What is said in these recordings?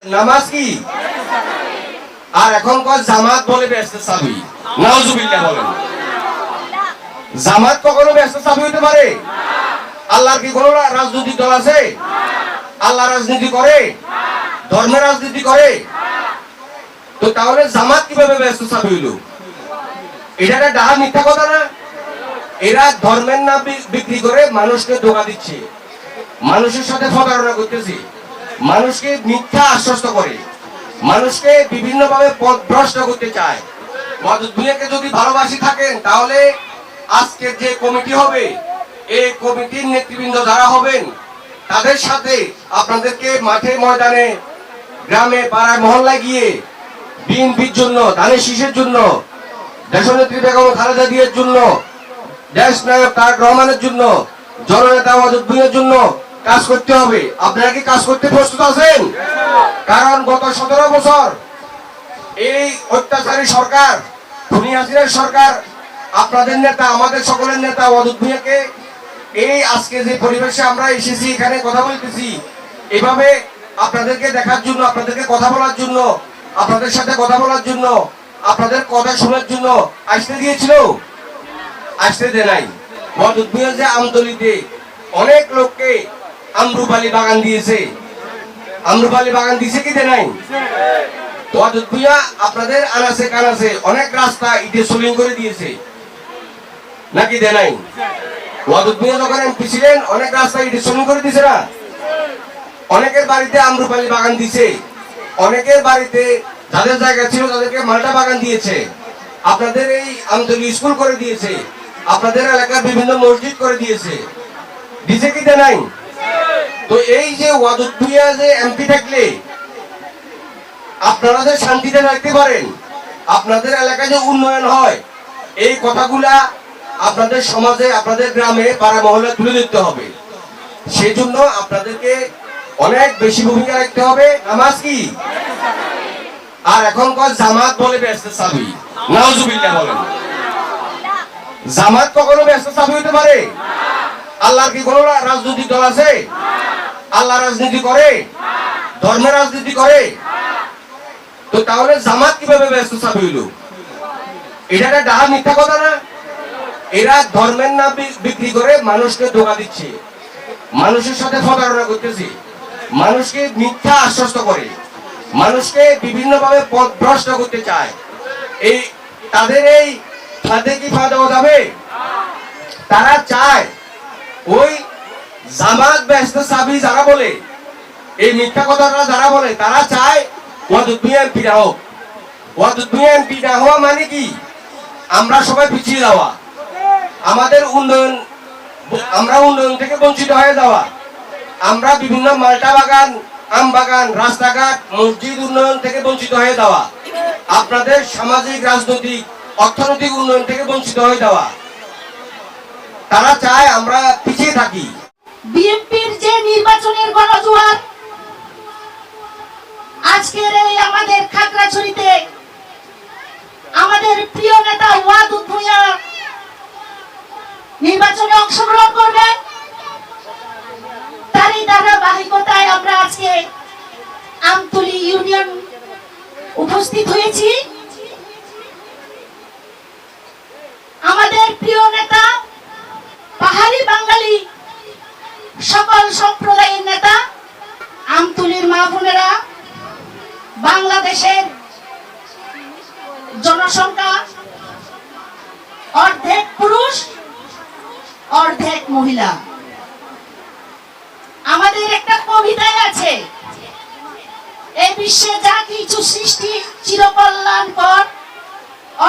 নামাজ কি আর এখন কয় জামাত বলে ব্যস্ত চাবি। নাউজুবিল্লাহ বলেন। জামাত কখনো ব্যস্ত চাবি হতে পারে? আল্লাহর কি কোনো রাজনৈতিক দল আছে? আল্লাহ রাজনীতি করে? ধর্মের রাজনীতি করে? তো তাহলে জামাত কিভাবে ব্যস্ত চাবি হইল? এটা একটা ডাহা মিথ্যা কথা না? এরা ধর্মের নাম বিক্রি করে মানুষকে ধোঁকা দিচ্ছে, মানুষের সাথে প্রতারণা করতেছে, মানুষকে মিথ্যা আশ্বস্ত করে, মানুষকে বিভিন্ন ভাবে পথভ্রষ্ট করতে চায়। দুনিয়াকে যদি ভালোবাসি থাকেন তাহলে আজকের যে কমিটি হবে, এই কমিটির নেতৃবৃন্দ যারা হবেন তাদের সাথে আপনাদেরকে মাঠে ময়দানে গ্রামে পাড়ায় মহল্লায় গিয়ে বিএনপির জন্য, ধানের শীষের জন্য, দেশনেত্রী বেগম খালেদা জিয়ার জন্য, দেশ নায়ক তারেক রহমানের জন্য, জননেতা ওয়াদুদ ভূঁইয়ার জন্য কাজ করতে হবে। আপনারা কি কাজ করতে প্রস্তুত আছেন? কারণ গত 17 বছর এই অত্যাচারী সরকার, খুনি হাসিনার সরকার আপনাদের নেতা, আমাদের সকলের নেতা ওয়াদুদ ভূঁইয়াকে এই আজকে যে পরিবেশে আমরা এসেছি, এখানে কথা বলতেছি, এভাবে আপনাদেরকে দেখার জন্য, আপনাদেরকে কথা বলার জন্য, আপনাদের সাথে কথা বলার জন্য, আপনাদের কথা শোনার জন্য আসতে দিয়েছিল? আসতে দেয় নাই। ওয়াদুদ ভূঁইয়া যে আমতলীতে অনেক লোককে আমরুপালি বাগান দিয়েছে, আমরুপালি বাগান দিয়েছে কি দেয় নাই? ওয়াদুদ ভূঁইয়া আপনাদের আনাচে কানাচে অনেক রাস্তা ইটে সোলিং করে দিয়েছে, নাকি দেয় নাই? ওয়াদুদ ভূঁইয়া যখন এমপি ছিলেন অনেক রাস্তা ইটে সোলিং করে দিয়েছে না? অনেকের বাড়িতে আমরুপালি বাগান দিয়েছে, অনেকের বাড়িতে যাদের জায়গা ছিল তাদেরকে মাল্টা বাগান দিয়েছে, আপনাদের এই আমতলী স্কুল করে দিয়েছে, আপনাদের এলাকার বিভিন্ন মসজিদ করে দিয়েছে, দিছে কি দেয় নাই? তো এই যে ওয়াদুদ ভূঁইয়া যে এমপি থাকলে আপনারা যে শান্তিতে থাকতে পারেন, আপনাদের এলাকায় যে উন্নয়ন হয়, এই কথাগুলা আপনাদের সমাজে, আপনাদের গ্রামে পাড়া মহল্লায় তুলে ধরতে হবে। সেই জন্য আপনাদেরকে অনেক বেশি ভূমিকা রাখতে হবে। নামাজ কি আর এখন কয় জামাত বলে ব্যস্ত চাবি। নাউজুবিল্লাহ বলেন। জামাত কখনো ব্যস্ত চাবি হতে পারে? আল্লাহর কি কোনো রাজনৈতিক দল আছে? আল্লাহ রাজনীতি করে? ধর্মের রাজনীতি করে? তো তাহলে জামাত কিভাবে ব্যস্ত চাবি হইল? এটা একটা ডাহা মিথ্যা কথা না? এরা ধর্মের নাম বিক্রি করে মানুষকে ধোঁকা দিচ্ছে, মানুষের সাথে প্রতারণা করতেছে, মানুষকে মিথ্যা আশ্বস্ত করে, মানুষকে বিভিন্ন ভাবে পথভ্রষ্ট করতে চায়। এই তাদের এই ফাঁদে কি ফা দেওয়া যাবে? তারা চায় ওই জামাত ব্যস্ত চাবি যারা বলে, এই মিথ্যা কথাটা যারা বলে, তারা চায় ওয়াদুদ ভূঁইয়া এমপি না হোক। ওয়াদুদ ভূঁইয়া এমপি না হওয়া মানে কি? আমরা সবাই পিছিয়ে যাওয়া, আমাদের উন্নয়ন, আমরা উন্নয়ন থেকে বঞ্চিত হয়ে যাওয়া, আমরা বিভিন্ন মাল্টা বাগান, আম বাগান, রাস্তাঘাট, মসজিদ উন্নয়ন থেকে বঞ্চিত হয়ে যাওয়া, আপনাদের সামাজিক, রাজনৈতিক, অর্থনৈতিক উন্নয়ন থেকে বঞ্চিত হয়ে যাওয়া। তারা চায় আমরা পিছিয়ে থাকি। বিএনপির যে নির্বাচনের গণজোয়ার আজকের এই আমাদের খাগড়াছড়িতে আমাদের প্রিয় নেতা ওয়াদুদ ভূঁইয়া নির্বাচনে অংশগ্রহণ করবেন, তারই ধারাবাহিকতায় আমরা আজকে আমতলী ইউনিয়ন উপস্থিত হয়েছি। আমাদের প্রিয় নেতা, পাহাড়ি বাঙালি সকল সম্প্রদায়ের নেতা, আমতলীর মা বোনেরা, বাংলাদেশের জনসংখ্যা অর্ধেক পুরুষ অর্ধেক মহিলা। আমাদের একটা কবিতায় আছে, এই বিশ্বে যা কিছু সৃষ্টি চিরকল্যাণকর,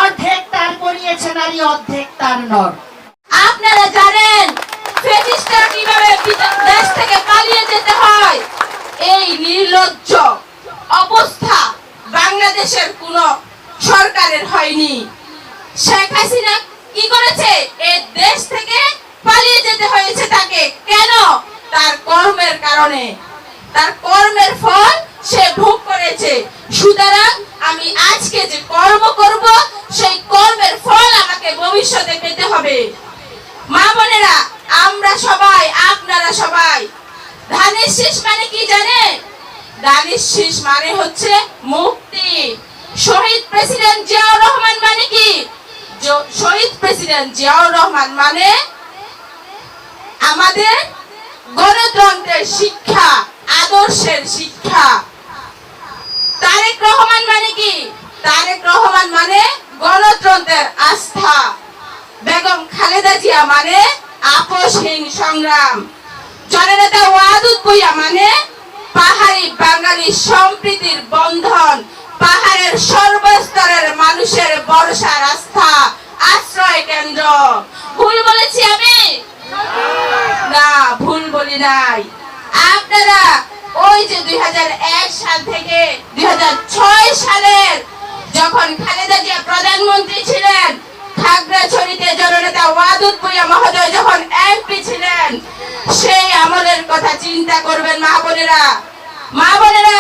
অর্ধেক তার করিয়েছে নারী, অর্ধেক তার নর। আপনারা জানেন ফ্যাসিস্টরা কিভাবে দেশ থেকে পালিয়ে যেতে হয়? এই নির্লজ্জ অবস্থা বাংলাদেশের কোন সরকারের হয়নি। শেখ হাসিনা কি করেছে? এই দেশ থেকে পালিয়ে যেতে হয়েছে তাকে। কেন? তার কর্মের কারণে, তার কর্মের ফল সে ভোগ করেছে। সুতরাং আমি আজকে যে কর্ম করব, সেই কর্মের ফল আমাকে ভবিষ্যতে পেতে হবে। মা বোনেরা, আমরা সবাই, আপনারা সবাই, ধানের শীষ মানে কি জানেন? দানিশ শীষ মানে হচ্ছে মুক্তি। শহীদ প্রেসিডেন্ট জিয়াউর রহমান মানে কি? শহীদ প্রেসিডেন্ট জিয়াউর রহমান মানে আমাদের গণতন্ত্রের শিক্ষা, আদর্শের শিক্ষা। তারেক রহমান মানে কি? তারেক রহমান মানে গণতন্ত্রের আস্থা। বেগম খালেদা জিয়া মানে আপোষহীন সংগ্রাম। জননেতা ওয়াদুদ ভুঁইয়া মানে পাহাড়ি বাঙালি সম্প্রীতির বন্ধন, পাহাড়ের সর্বস্তরের মানুষের ভরসার আস্থা, আশ্রয় কেন্দ্র। ভুল বলেছি আমি? না, ভুল বলি নাই। আপনারা ওই যে 2001 সাল থেকে 2006 সালের যখন খালেদা জিয়া প্রধানমন্ত্রী ছিলেন, খাগড়াছড়িতে জননেতা ওয়াদুদ ভুঁইয়া মহোদয় যখন এমপি ছিলেন, সেই আমলের কথা চিন্তা করবেন মা বোনেরা। মা বোনেরা,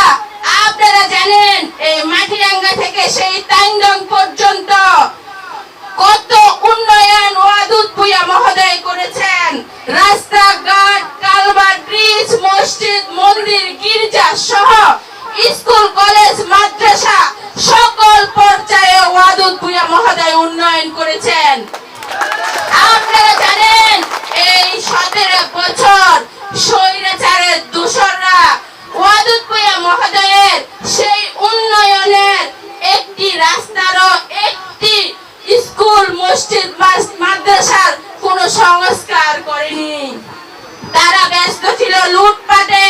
আপনারা জানেন এই মাটিরাঙ্গা থেকে সেই তাইন্দং পর্যন্ত কত উন্নয়ন ওয়াদুদ ভুঁইয়া মহোদয় করেছেন। রাস্তাঘাট, কালভার্ট, ব্রিজ, মসজিদ, মন্দির, গির্জা সহ স্কুল, কলেজ, মাদ্রাসা সকল পর্যায়ে ওয়াদুদ ভুঁইয়া মহোদয় উন্নয়ন করেছেন। আপনারা জানেন এই 17 বছর স্বৈরাচারের দূষররা ওয়াদুদ ভুঁইয়া মহোদয়ের সেই উন্নয়নের একটি রাস্তারও, একটি স্কুল, মসজিদ, মাদ্রাসার কোনো সংস্কার করেনি। তারা ব্যস্ত ছিল লুটপাটে,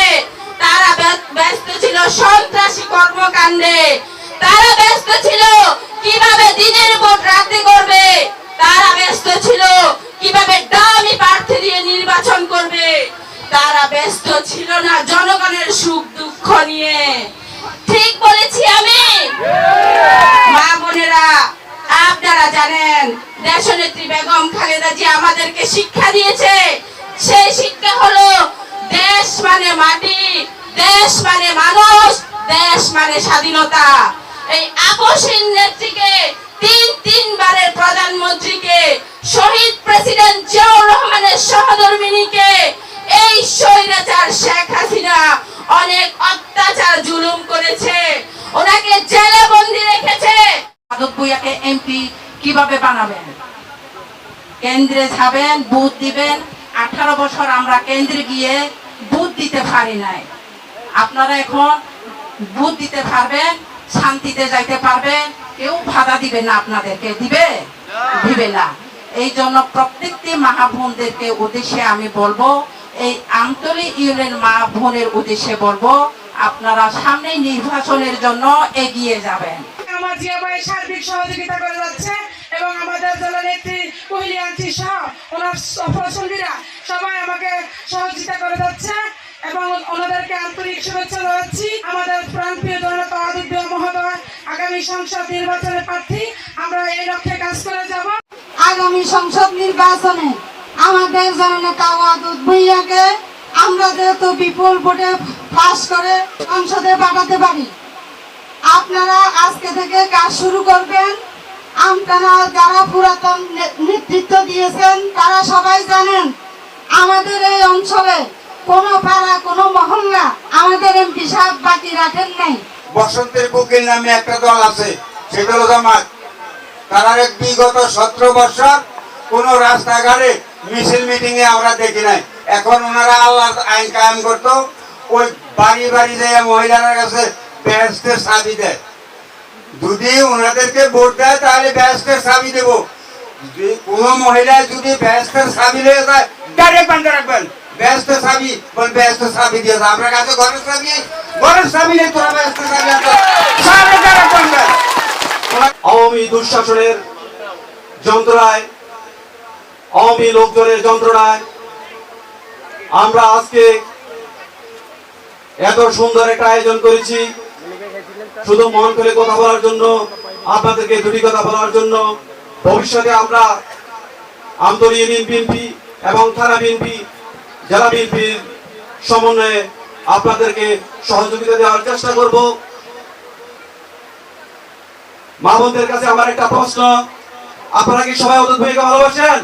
তারা ব্যস্ত ছিল সন্ত্রাসী কর্মকাণ্ডে, তারা ব্যস্ত ছিল কিভাবে দিনের ভোট রাতে করবে, তারা ব্যস্ত ছিল কিভাবে দামি প্রার্থী দিয়ে নির্বাচন করবে, তারা ব্যস্ত ছিল না জনগণের সুখ দুঃখ নিয়ে। ঠিক বলেছি আমি? মা বোনেরা, আপনারা জানেন দেশনেত্রী বেগম খালেদা জিয়া আমাদেরকে শিক্ষা দিয়েছে। সেই শিক্ষা হলো দেশ মানে মাটি, দেশ মানে মানুষ, দেশ মানে স্বাধীনতা। এই আপোষহীন নেত্রীকে, তিনবারের প্রধানমন্ত্রীকে, শহীদ প্রেসিডেন্ট জিয়াউর রহমানের সহধর্মিণীকে এই স্বৈরাচার শেখ হাসিনা অনেক অত্যাচার জুলুম করেছে, ওনাকে জেলে বন্দি রেখেছে। ওয়াদুদ ভুঁইয়াকে এমপি কিভাবে বানাবেন? কেন্দ্রে যাবেন, বুথ দিবেন। 18 বছর আমরা কেন্দ্রে গিয়ে বুথ দিতে পারি নাই। আপনারা এখন বুথ দিতে পারবেন, শান্তিতে যাইতে পারবেন, কেউ বাধা দিবে না আপনাদেরকে। দিবে না। এই জন্য প্রত্যেকটি মা বোনদেরকে উদ্দেশ্যে আমি বলবো, এই আমতলী ইউনিয়ন মা বোনের উদ্দেশ্যে বলবো, আপনারা সামনে নির্বাচনের জন্য এগিয়ে যাবেন। আমার জিয়া ভাই সার্বিক সহযোগিতা করে যাচ্ছে এবং আমাদের জননেত্রী কোহলি আন্টি সহ ওনার সহসঙ্গীরা সবাই আমাকে সহযোগিতা করে যাচ্ছে এবং ওনাদেরকে আন্তরিক শুভেচ্ছা জানাচ্ছি। আমাদের প্রাণপ্রিয় জননেতা ওয়াদুদ ভুঁইয়া মহোদয় আগামী সংসদ নির্বাচনের প্রার্থী, আমরা এই লক্ষ্যে কাজ করে যাব। আগামী সংসদ নির্বাচনে আমাদের জননেতা ওয়াদুদ ভুঁইয়াকে আমরা যেহেতু বিপুল ভোটে পাস করে সংসদে পাঠাতে পারি, আপনারা আজকে থেকে কাজ শুরু করবেন। আপনারা যারা পুরাতন নেতৃত্ব দিয়েছেন তারা সবাই জানেন আমাদের এই অঞ্চলে কোনো পাড়া, কোনো মহল্লা আমাদের এমপি সাহেব বাকি রাখেন নাই। বসন্তের বুকের নামে একটা দল আছে, সেটা হলো জামাত। তারা বিগত 17 বছর কোন রাস্তাঘাটে মিছিল মিটিং এ আমরা দেখি নাই। এখন ওনারা আল্লাহ আইন কায়েম করতো, ওই বাড়ি বাড়ি যায় মহিলাদের কাছে বেহেশতের চাবি দেয়। যদি ওনাদেরকে ভোট দেয় তাহলে বেহেশতের চাবি দেবো। কোন মহিলা যদি বেহেশতের চাবি নিয়ে যায় ডাইরেক্ট বন্ধ রাখবেন। বেহেশতের চাবি বল, বেহেশতের চাবি দিয়ে যায়। আপনার কাছে ঘরের চাবি নেই, তোরা বেহেশতের চাবি আছে, আওয়ামী দুঃশাসনের যন্ত্রণায়, আওয়ামী লোকজনের যন্ত্রণায় আমরা আজকে এত সুন্দর একটা আয়োজন করেছি শুধু মন করে কথা বলার জন্য, আপনাদেরকে দুটি কথা বলার জন্য। ভবিষ্যতে আমরা আমতলী ইউনিয়ন বিএনপি এবং থানা বিএনপি, জেলা বিএনপির সমন্বয়ে আপনাদেরকে সহযোগিতা দেওয়ার চেষ্টা করব। মা বোনদের কাছে আমার একটা প্রশ্ন, আপনারা কি সবাই ওয়াদুদ ভুঁইয়াকে ভালোবাসেন?